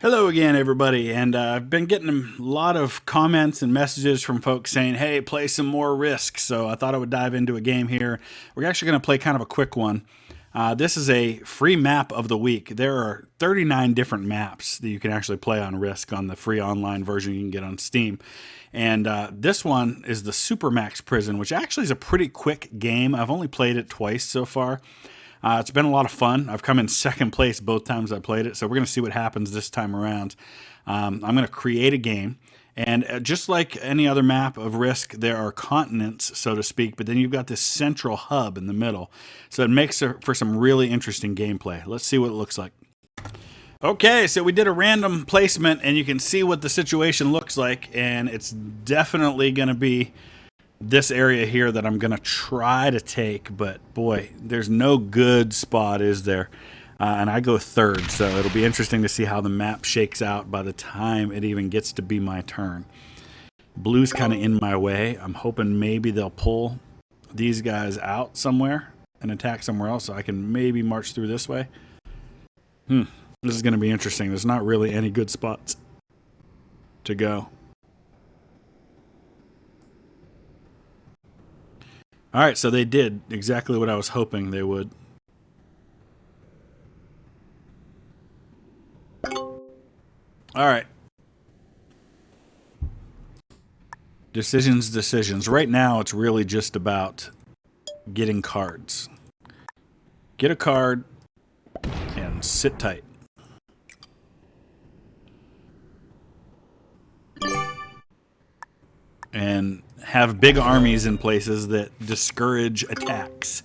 Hello again, everybody. And I've been getting a lot of comments and messages from folks saying, hey, play some more Risk. So I thought I would dive into a game here. We're actually going to play kind of a quick one. This is a free map of the week. There are 39 different maps that you can actually play on Risk on the free online version you can get on Steam. And this one is the SuperMax prison, which actually is a pretty quick game. I've only played it twice so far. It's been a lot of fun. I've come in second place both times I played it, so we're going to see what happens this time around. I'm going to create a game, and just like any other map of Risk, there are continents, so to speak, but then you've got this central hub in the middle, so it makes for some really interesting gameplay. Let's see what it looks like. Okay, so we did a random placement, and you can see what the situation looks like, and it's definitely going to be this area here that I'm going to try to take, but boy, there's no good spot, is there? And I go third, so it'll be interesting to see how the map shakes out by the time it even gets to be my turn. Blue's kind of in my way. I'm hoping maybe they'll pull these guys out somewhere and attack somewhere else so I can maybe march through this way. This is going to be interesting. There's not really any good spots to go. All right, so they did exactly what I was hoping they would. All right. Decisions. Right now, it's really just about getting cards. Get a card and sit tight. And have big armies in places that discourage attacks.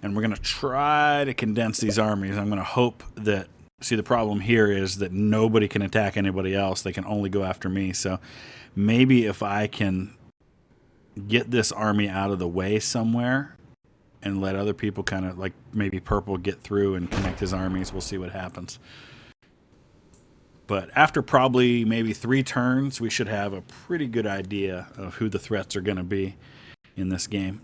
And we're going to try to condense these armies. I'm going to hope that... See, the problem here is that nobody can attack anybody else. They can only go after me. So maybe if I can get this army out of the way somewhere and let other people kind of, like maybe Purple, get through and connect his armies, we'll see what happens. But after probably maybe 3 turns, we should have a pretty good idea of who the threats are going to be in this game.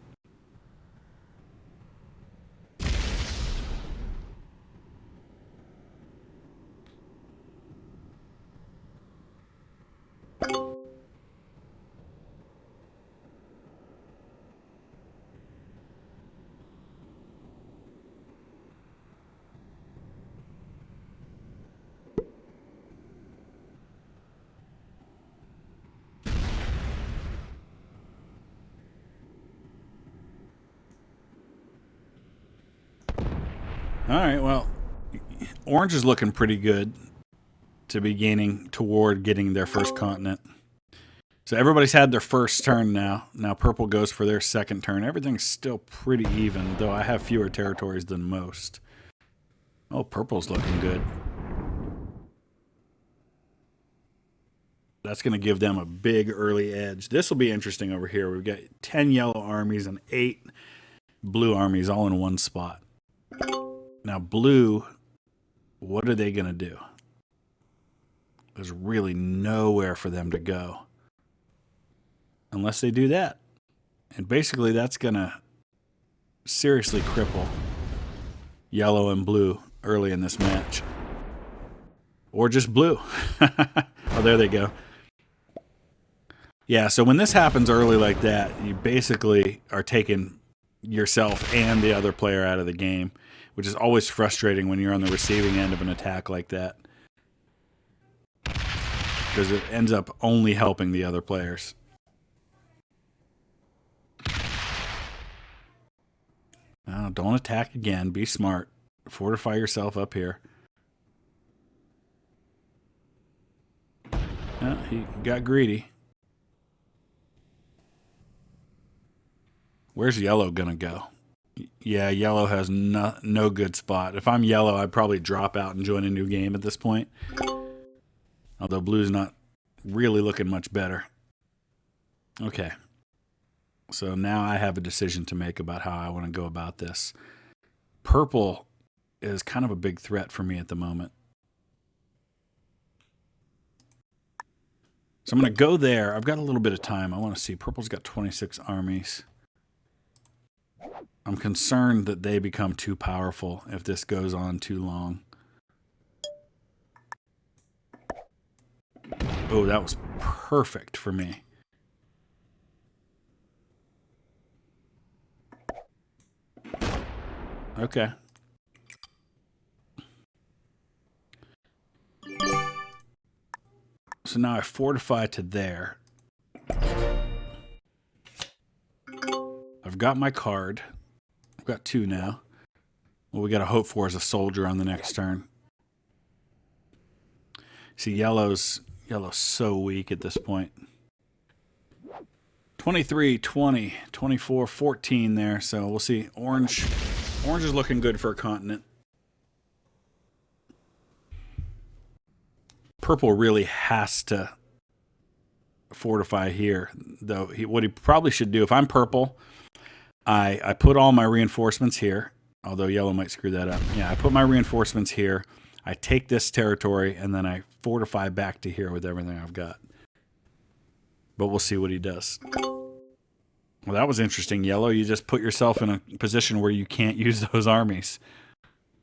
All right, well, Orange is looking pretty good to be gaining toward getting their first continent. So everybody's had their first turn now. Now Purple goes for their second turn. Everything's still pretty even, though I have fewer territories than most. Oh, Purple's looking good. That's going to give them a big early edge. This will be interesting over here. We've got 10 yellow armies and 8 blue armies all in one spot. Now Blue, what are they going to do? There's really nowhere for them to go unless they do that. And basically that's going to seriously cripple yellow and blue early in this match. Or just blue. Oh, there they go. Yeah, so when this happens early like that, you basically are taking yourself and the other player out of the game, which is always frustrating when you're on the receiving end of an attack like that, because it ends up only helping the other players. Now, don't attack again. Be smart. Fortify yourself up here. He got greedy. Where's yellow gonna go? Yeah, yellow has no good spot. If I'm yellow, I'd probably drop out and join a new game at this point. Although blue's not really looking much better. Okay. So now I have a decision to make about how I want to go about this. Purple is kind of a big threat for me at the moment. So I'm going to go there. I've got a little bit of time. I want to see. Purple's got 26 armies. I'm concerned that they become too powerful if this goes on too long. Oh, that was perfect for me. Okay. So now I fortify to there. I've got my card. I've got 2 now. What we got to hope for is a soldier on the next turn. See, yellow's so weak at this point. 23, 20, 24, 14 there. So we'll see. Orange is looking good for a continent. Purple really has to fortify here, though. What he probably should do, if I'm purple, I put all my reinforcements here, although yellow might screw that up. Yeah, I put my reinforcements here. I take this territory, and then I fortify back to here with everything I've got. But we'll see what he does. Well, that was interesting, yellow. You just put yourself in a position where you can't use those armies,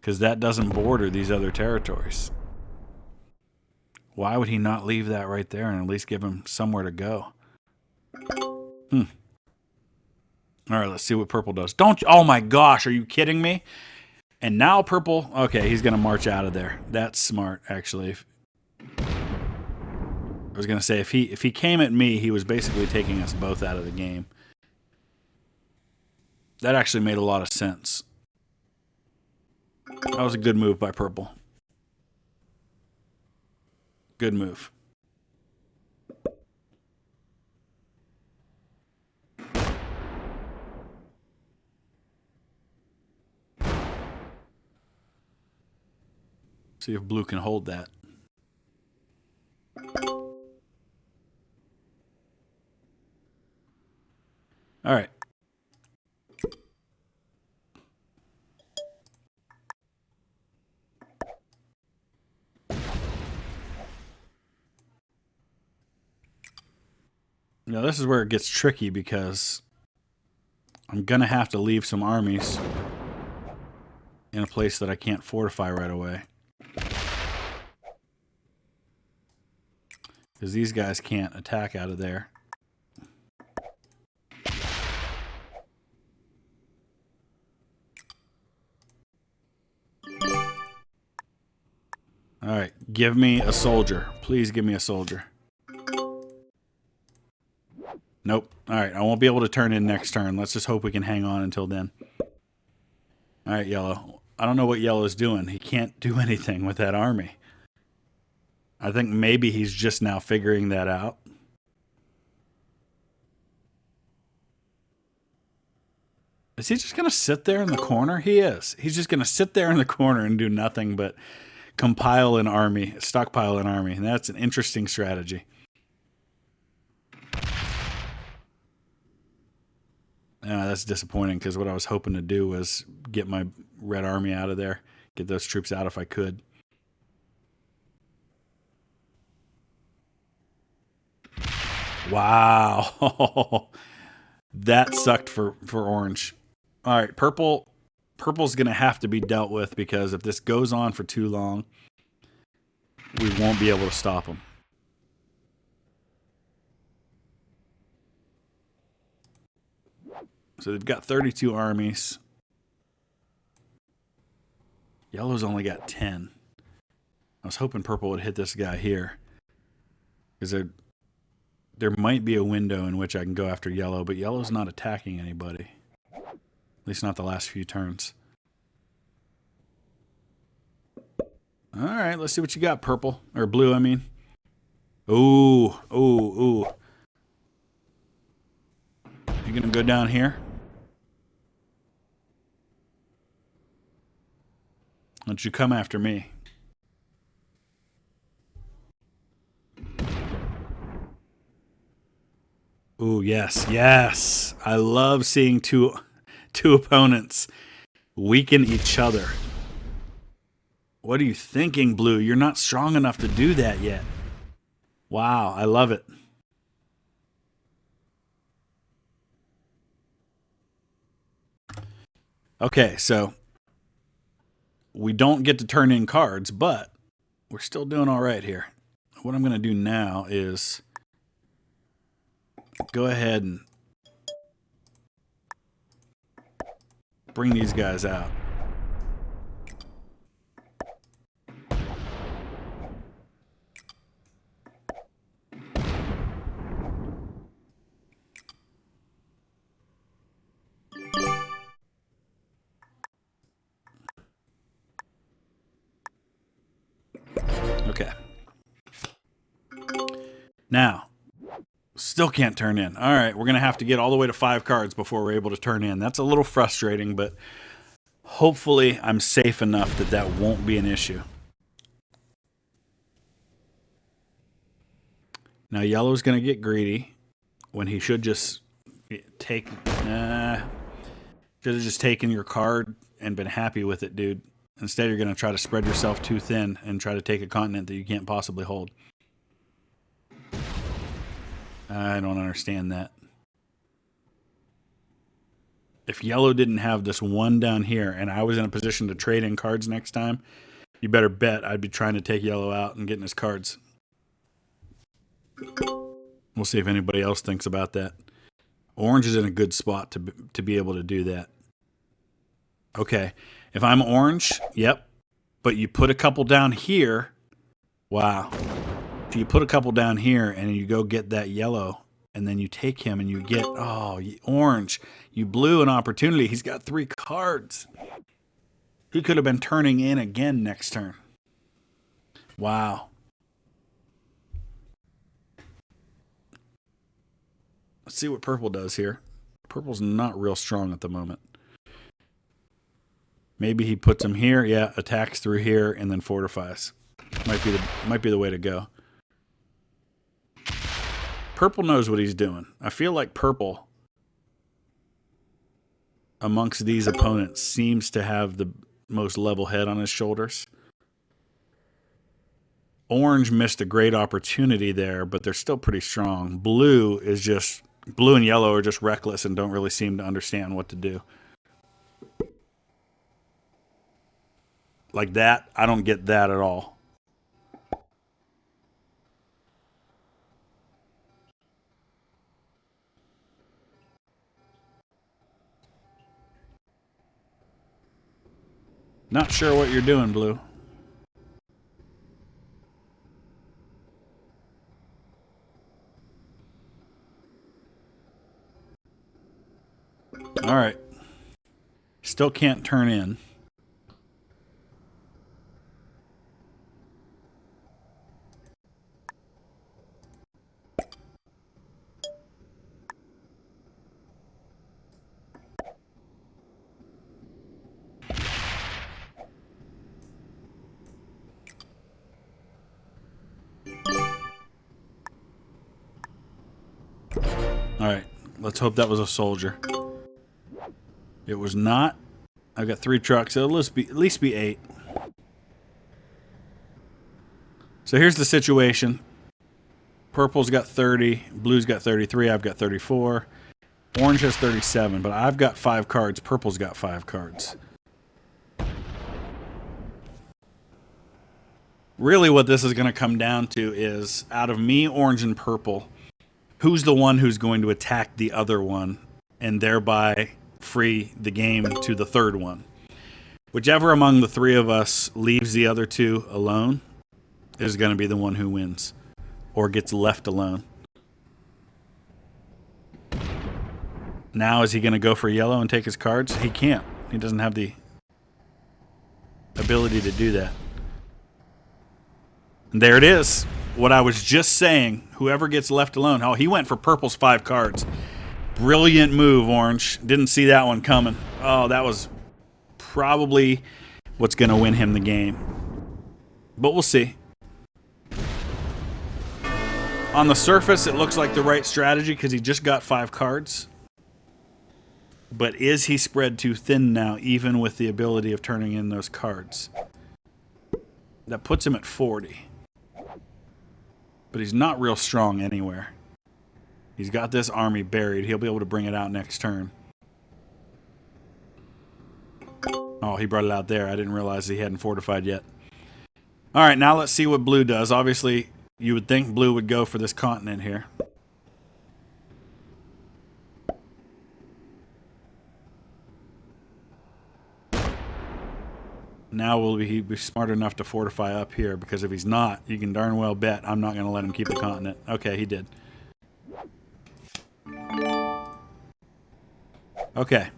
because that doesn't border these other territories. Why would he not leave that right there and at least give him somewhere to go? All right, let's see what purple does. Oh my gosh, are you kidding me? And now purple, okay, he's going to march out of there. That's smart, actually. I was going to say, if he came at me, he was basically taking us both out of the game. That actually made a lot of sense. That was a good move by purple. Good move. See if blue can hold that. All right. Now this is where it gets tricky because I'm going to have to leave some armies in a place that I can't fortify right away. Because these guys can't attack out of there. Alright, give me a soldier. Please give me a soldier. Nope. Alright, I won't be able to turn in next turn. Let's just hope we can hang on until then. Alright, yellow. I don't know what yellow is doing. He can't do anything with that army. I think maybe he's just now figuring that out. Is he just going to sit there in the corner? He is. He's just going to sit there in the corner and do nothing but compile an army, stockpile an army. And that's an interesting strategy. That's disappointing because what I was hoping to do was get my red army out of there, get those troops out if I could. Wow. That sucked for orange. All right, purple's going to have to be dealt with because if this goes on for too long, we won't be able to stop them. So they've got 32 armies. Yellow's only got 10. I was hoping purple would hit this guy here. Because there might be a window in which I can go after yellow, but yellow's not attacking anybody. At least not the last few turns. Alright, let's see what you got, purple. Or blue, I mean. Ooh, ooh, ooh. You gonna go down here? Why don't you come after me? Ooh, yes, yes. I love seeing two opponents weaken each other. What are you thinking, blue? You're not strong enough to do that yet. Wow, I love it. Okay, so we don't get to turn in cards, but we're still doing all right here. what I'm going to do now is go ahead and bring these guys out. Okay. Now, still can't turn in. All right, we're going to have to get all the way to 5 cards before we're able to turn in. That's a little frustrating, but hopefully I'm safe enough that that won't be an issue. Now, yellow's going to get greedy when he should just take... should have just taken your card and been happy with it, dude. Instead, you're going to try to spread yourself too thin and try to take a continent that you can't possibly hold. I don't understand that. If yellow didn't have this one down here and I was in a position to trade in cards next time, you better bet I'd be trying to take yellow out and getting his cards. We'll see if anybody else thinks about that. Orange is in a good spot to be able to do that. Okay, if I'm orange, yep. But you put a couple down here. Wow. If you put a couple down here and you go get that yellow, and then you take him and you get, oh, orange. You blew an opportunity. He's got 3 cards. He could have been turning in again next turn. Wow. Let's see what purple does here. Purple's not real strong at the moment. Maybe he puts him here. Yeah, attacks through here and then fortifies. Might be the way to go. Purple knows what he's doing. I feel like purple, amongst these opponents, seems to have the most level head on his shoulders. Orange missed a great opportunity there, but they're still pretty strong. Blue and yellow are just reckless and don't really seem to understand what to do. Like that, I don't get that at all. Not sure what you're doing, Blue. All right. Still can't turn in. All right. Let's hope that was a soldier. It was not. I've got 3 trucks. It'll at least be 8. So here's the situation. Purple's got 30. Blue's got 33. I've got 34. Orange has 37, but I've got 5 cards. Purple's got 5 cards. Really what this is going to come down to is, out of me, orange, and purple, who's the one who's going to attack the other one and thereby free the game to the third one. Whichever among the 3 of us leaves the other 2 alone is going to be the one who wins or gets left alone. Now, is he going to go for yellow and take his cards? He can't. He doesn't have the ability to do that. And there it is. What I was just saying. Whoever gets left alone. Oh, he went for purple's 5 cards. Brilliant move, Orange. Didn't see that one coming. Oh, that was probably what's going to win him the game. But we'll see. On the surface, it looks like the right strategy because he just got 5 cards. But is he spread too thin now, even with the ability of turning in those cards? That puts him at 40. But he's not real strong anywhere. He's got this army buried. He'll be able to bring it out next turn. Oh, he brought it out there. I didn't realize he hadn't fortified yet. All right, now let's see what blue does. Obviously, You would think blue would go for this continent here. Now will he be smart enough to fortify up here? Because if he's not, you can darn well bet I'm not going to let him keep the continent. Okay, he did. Okay.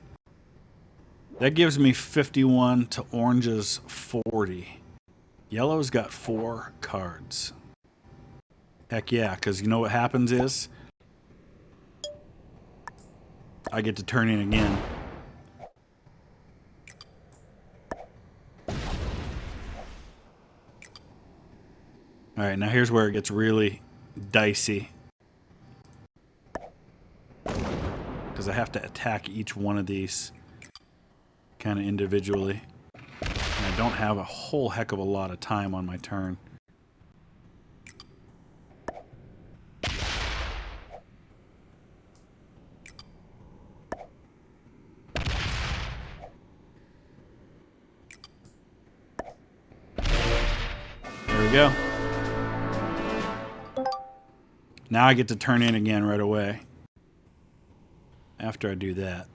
That gives me 51 to orange's 40. Yellow's got 4 cards. Heck yeah, because you know what happens is I get to turn in again. Alright, now here's where it gets really dicey. Because I have to attack each one of these kind of individually. And I don't have a whole heck of a lot of time on my turn. There we go. Now I get to turn in again right away. After I do that.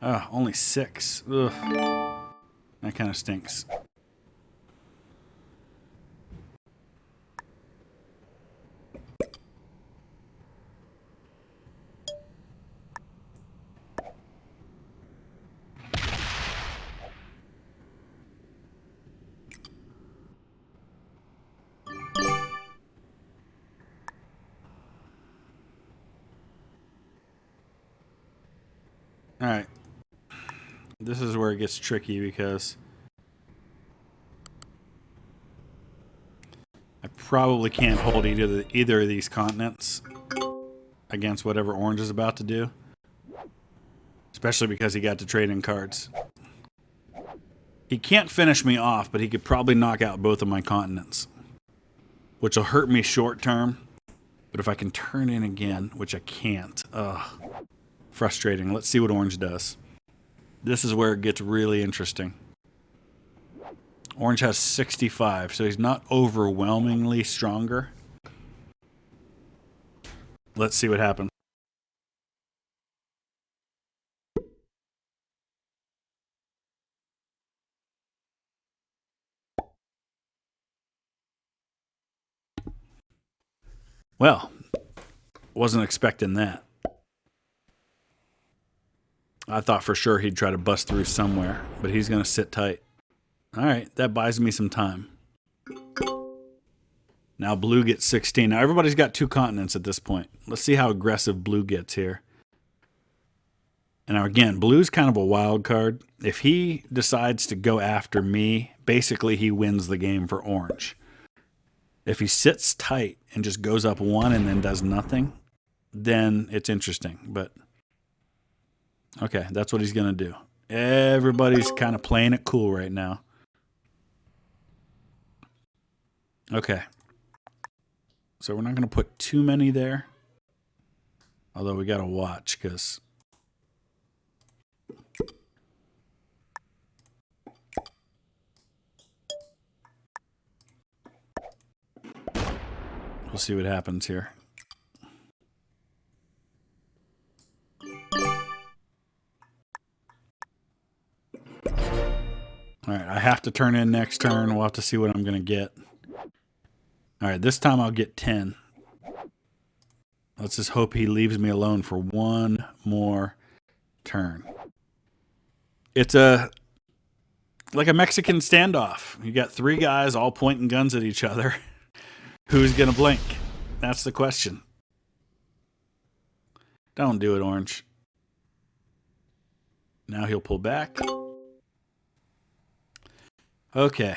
Oh, only 6. Ugh. That kind of stinks. Alright. This is where it gets tricky because I probably can't hold either of these continents against whatever orange is about to do. Especially because he got to trade in cards. He can't finish me off, but he could probably knock out both of my continents. Which will hurt me short term. But if I can turn in again, which I can't. Ugh. Frustrating. Let's see what orange does. This is where it gets really interesting. Orange has 65, so he's not overwhelmingly stronger. Let's see what happens. Well, wasn't expecting that. I thought for sure he'd try to bust through somewhere, but he's going to sit tight. Alright, that buys me some time. Now blue gets 16. Now everybody's got 2 continents at this point. Let's see how aggressive blue gets here. And now again, blue's kind of a wild card. If he decides to go after me, basically he wins the game for orange. If he sits tight and just goes up 1 and then does nothing, then it's interesting. But okay, that's what he's going to do. Everybody's kind of playing it cool right now. Okay. So we're not going to put too many there. Although we got to watch because we'll see what happens here. Alright, I have to turn in next turn. We'll have to see what I'm going to get. Alright, this time I'll get 10. Let's just hope he leaves me alone for one more turn. It's like a Mexican standoff. You got 3 guys all pointing guns at each other. Who's going to blink? That's the question. Don't do it, orange. Now he'll pull back. Okay.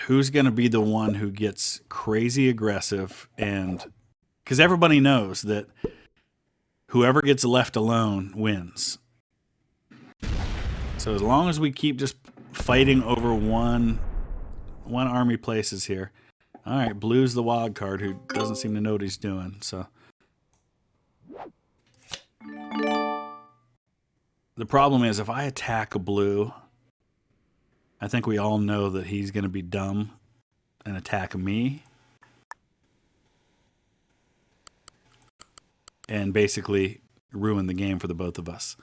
Who's going to be the one who gets crazy aggressive? And because everybody knows that whoever gets left alone wins. So as long as we keep just fighting over one army places here. All right, blue's the wild card who doesn't seem to know what he's doing. So the problem is if I attack a blue, I think we all know that he's going to be dumb and attack me. And basically ruin the game for the both of us.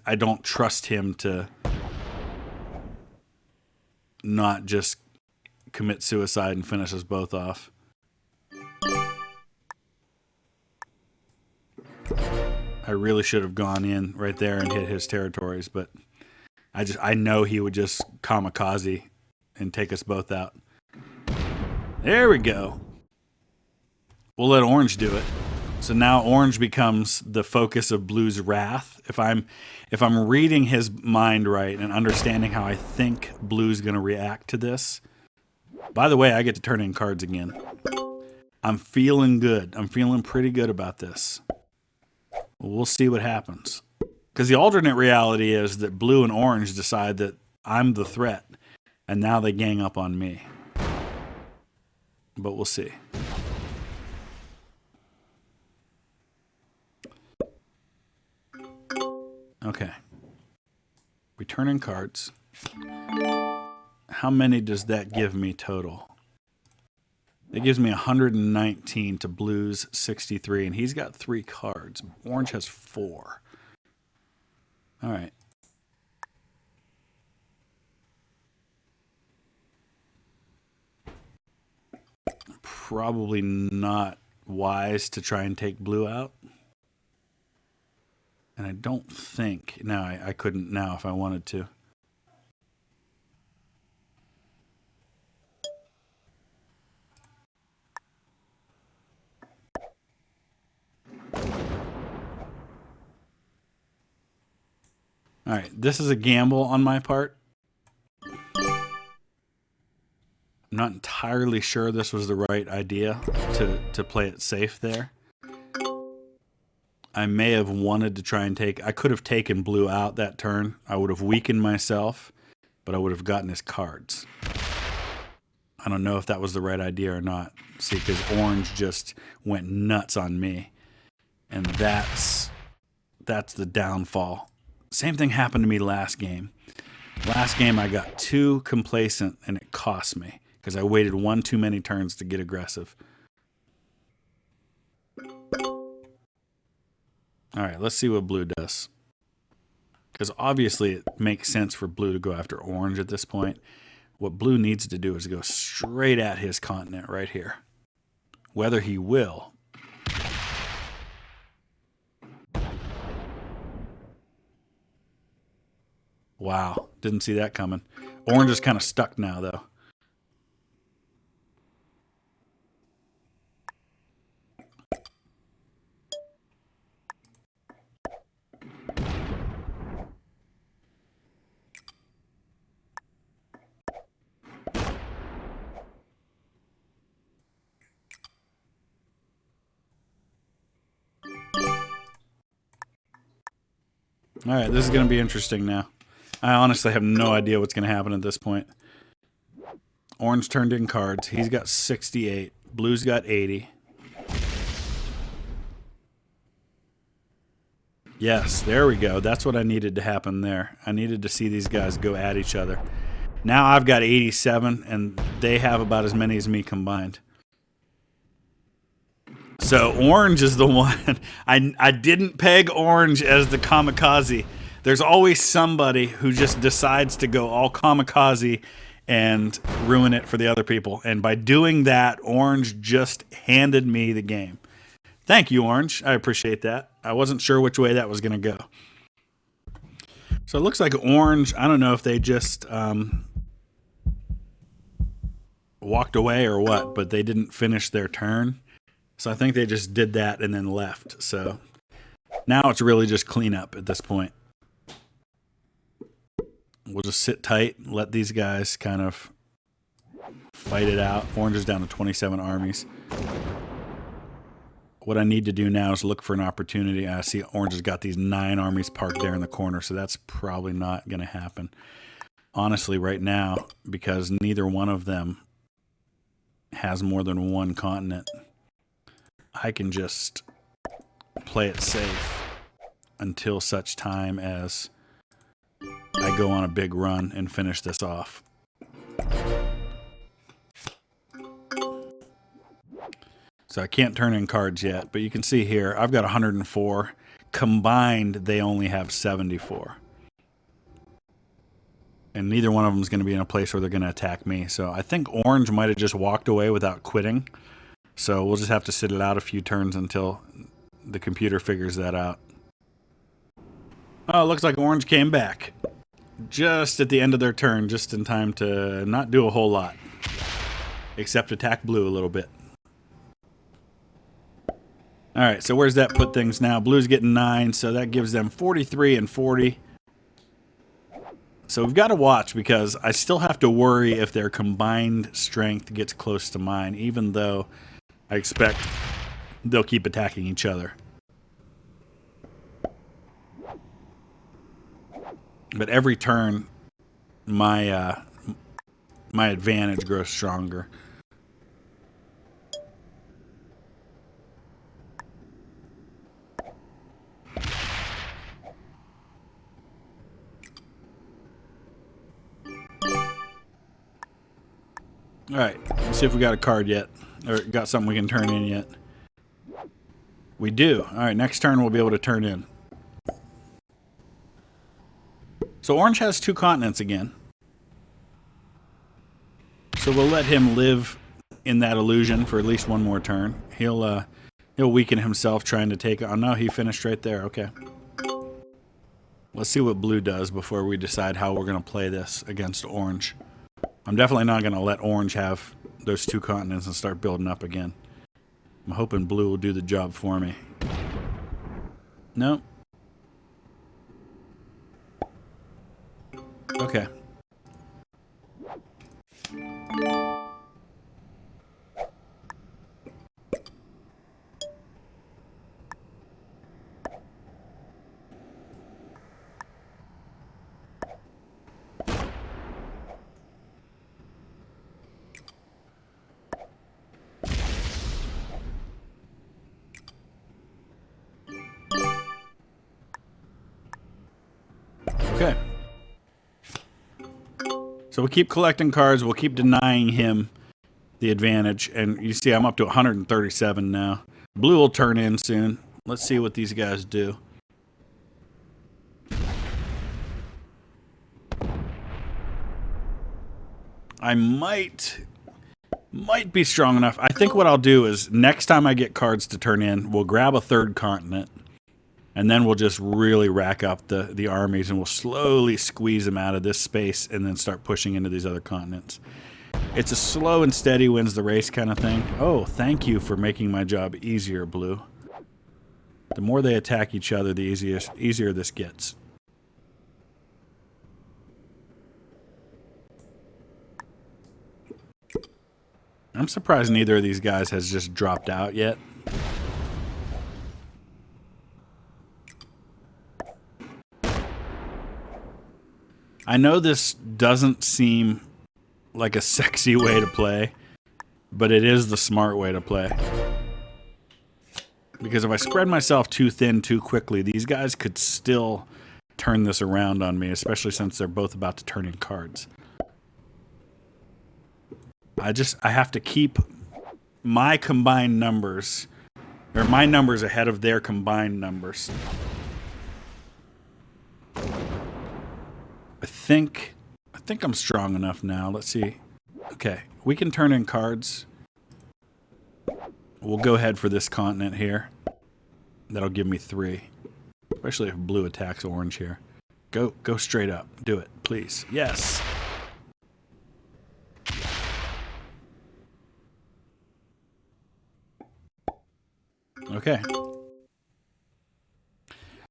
I don't trust him to not just commit suicide and finish us both off. I really should have gone in right there and hit his territories, but I know he would just kamikaze and take us both out. There we go. We'll let orange do it. So now orange becomes the focus of blue's wrath. If I'm reading his mind right and understanding how I think blue's going to react to this. By the way, I get to turn in cards again. I'm feeling good. I'm feeling pretty good about this. We'll see what happens. Because the alternate reality is that blue and orange decide that I'm the threat. And now they gang up on me. But we'll see. Okay. We turn in cards. How many does that give me total? It gives me 119 to blue's 63, and he's got 3 cards. Orange has 4. All right. Probably not wise to try and take blue out. And I don't think... No, I couldn't now if I wanted to. All right, this is a gamble on my part. I'm not entirely sure this was the right idea to play it safe there. I may have wanted to try and take... I could have taken blue out that turn. I would have weakened myself, but I would have gotten his cards. I don't know if that was the right idea or not. See, because orange just went nuts on me. And that's the downfall. Same thing happened to me last game. Last game I got too complacent and it cost me because I waited one too many turns to get aggressive. All right, let's see what blue does. Because obviously it makes sense for blue to go after orange at this point. What blue needs to do is go straight at his continent right here. Whether he will... Wow, didn't see that coming. Orange is kind of stuck now, though. All right, this is going to be interesting now. I honestly have no idea what's going to happen at this point. Orange turned in cards. He's got 68. Blue's got 80. Yes, there we go. That's what I needed to happen there. I needed to see these guys go at each other. Now I've got 87, and they have about as many as me combined. So orange is the one. I didn't peg orange as the kamikaze. There's always somebody who just decides to go all kamikaze and ruin it for the other people. And by doing that, orange just handed me the game. Thank you, orange. I appreciate that. I wasn't sure which way that was going to go. So it looks like orange, I don't know if they just walked away or what, but they didn't finish their turn. So I think they just did that and then left. So now it's really just cleanup at this point. We'll just sit tight, let these guys kind of fight it out. Orange is down to 27 armies. What I need to do now is look for an opportunity. I see orange has got these 9 armies parked there in the corner, so that's probably not going to happen. Honestly, right now, because neither one of them has more than one continent, I can just play it safe until such time as I go on a big run and finish this off. So I can't turn in cards yet, but you can see here, I've got 104. Combined, they only have 74. And neither one of them is going to be in a place where they're going to attack me. So I think orange might have just walked away without quitting. So we'll just have to sit it out a few turns until the computer figures that out. Oh, it looks like orange came back. Just at the end of their turn, just in time to not do a whole lot. Except attack blue a little bit. Alright, so where's that put things now? Blue's getting 9, so that gives them 43 and 40. So we've got to watch because I still have to worry if their combined strength gets close to mine, even though I expect they'll keep attacking each other. But every turn, my advantage grows stronger. Alright, let's see if we got a card yet. Or got something we can turn in yet. We do. Alright, next turn we'll be able to turn in. So orange has 2 continents again. So we'll let him live in that illusion for at least one more turn. He'll weaken himself trying to take... Oh no, he finished right there. Okay. Let's see what blue does before we decide how we're going to play this against orange. I'm definitely not going to let orange have those 2 continents and start building up again. I'm hoping blue will do the job for me. Nope. Okay. Okay. So we'll keep collecting cards. We'll keep denying him the advantage. And you see I'm up to 137 now. Blue will turn in soon. Let's see what these guys do. I might be strong enough. I think what I'll do is next time I get cards to turn in, we'll grab a 3rd continent. And then we'll just really rack up the armies and we'll slowly squeeze them out of this space and then start pushing into these other continents. It's a slow and steady wins the race kind of thing. Oh, thank you for making my job easier, blue. The more they attack each other, the easier this gets. I'm surprised neither of these guys has just dropped out yet. I know this doesn't seem like a sexy way to play, but it is the smart way to play. Because if I spread myself too thin too quickly, these guys could still turn this around on me, especially since they're both about to turn in cards. I have to keep my combined numbers, or my numbers ahead of their combined numbers. I think I'm strong enough now. Let's see. Okay, we can turn in cards. We'll go ahead for this continent here. That'll give me 3. Especially if blue attacks orange here. Go straight up. Do it, please. Yes. Okay.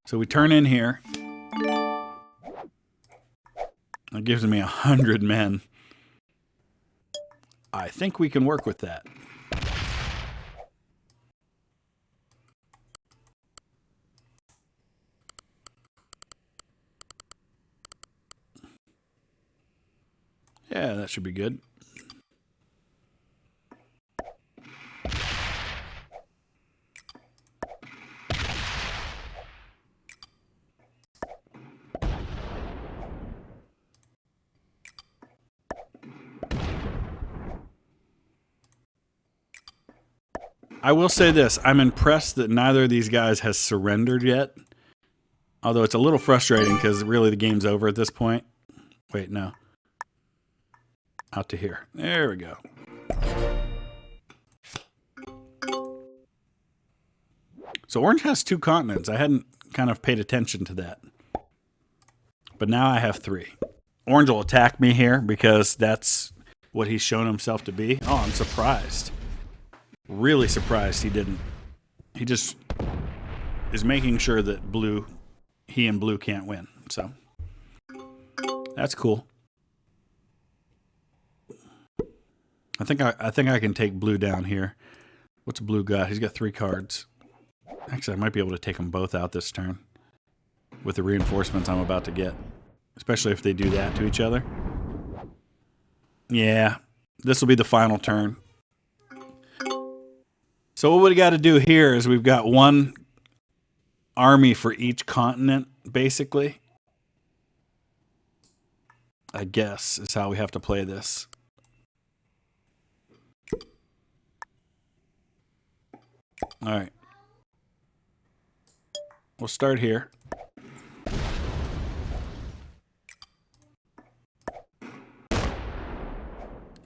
So we turn in here. That gives me 100 men. I think we can work with that. Yeah, that should be good. I will say this. I'm impressed that neither of these guys has surrendered yet. Although it's a little frustrating because really the game's over at this point. Wait, no. Out to here. There we go. So orange has 2 continents. I hadn't kind of paid attention to that. But now I have 3. Orange will attack me here because that's what he's shown himself to be. Oh, I'm surprised. Really surprised he didn't. He just is making sure that he and blue can't win. So that's cool. I think I can take blue down here. What's blue got? He's got 3 cards. Actually, I might be able to take them both out this turn with the reinforcements I'm about to get, especially if they do that to each other. Yeah, this will be the final turn. So what we got to do here is we've got 1 army for each continent, basically. I guess is how we have to play this. All right. We'll start here.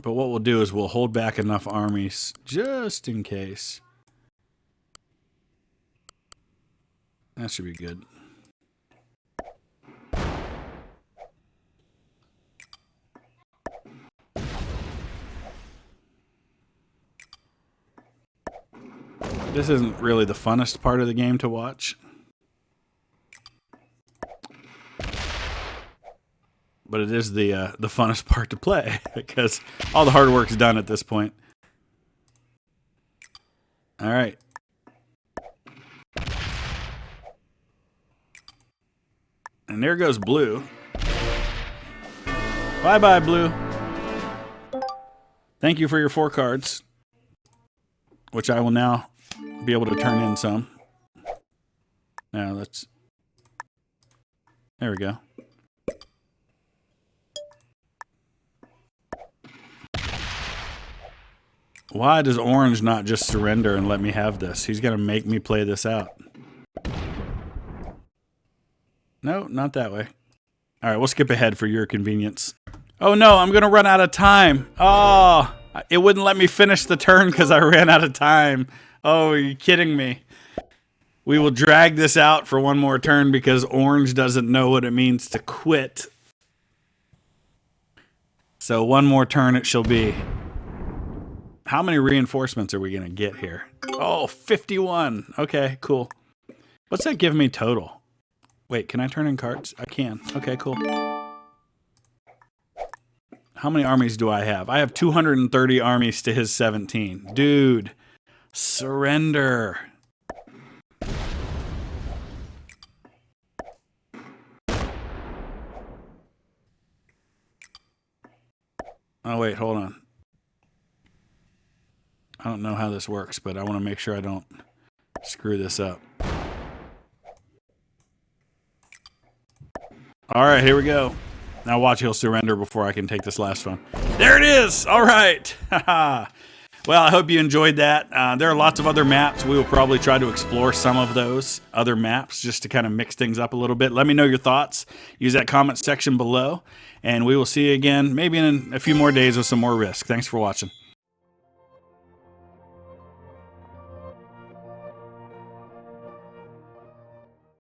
But what we'll do is we'll hold back enough armies just in case. That should be good. This isn't really the funnest part of the game to watch. But it is the funnest part to play because all the hard work's done at this point. All right. And there goes blue. Bye-bye, blue. Thank you for your 4 cards, which I will now be able to turn in some. Now let's... There we go. Why does orange not just surrender and let me have this? He's going to make me play this out. No, not that way. All right, we'll skip ahead for your convenience. Oh no, I'm going to run out of time. Oh, it wouldn't let me finish the turn because I ran out of time. Oh, are you kidding me? We will drag this out for 1 more turn because orange doesn't know what it means to quit. So 1 more turn it shall be. How many reinforcements are we going to get here? Oh, 51. Okay, cool. What's that give me total? Wait, can I turn in cards? I can. Okay, cool. How many armies do I have? I have 230 armies to his 17. Dude, surrender. Oh, wait, hold on. I don't know how this works, but I want to make sure I don't screw this up. All right, here we go. Now watch, he'll surrender before I can take this last one. There it is! All right! Well, I hope you enjoyed that. There are lots of other maps. We will probably try to explore some of those other maps just to kind of mix things up a little bit. Let me know your thoughts. Use that comment section below. And we will see you again maybe in a few more days with some more Risk. Thanks for watching.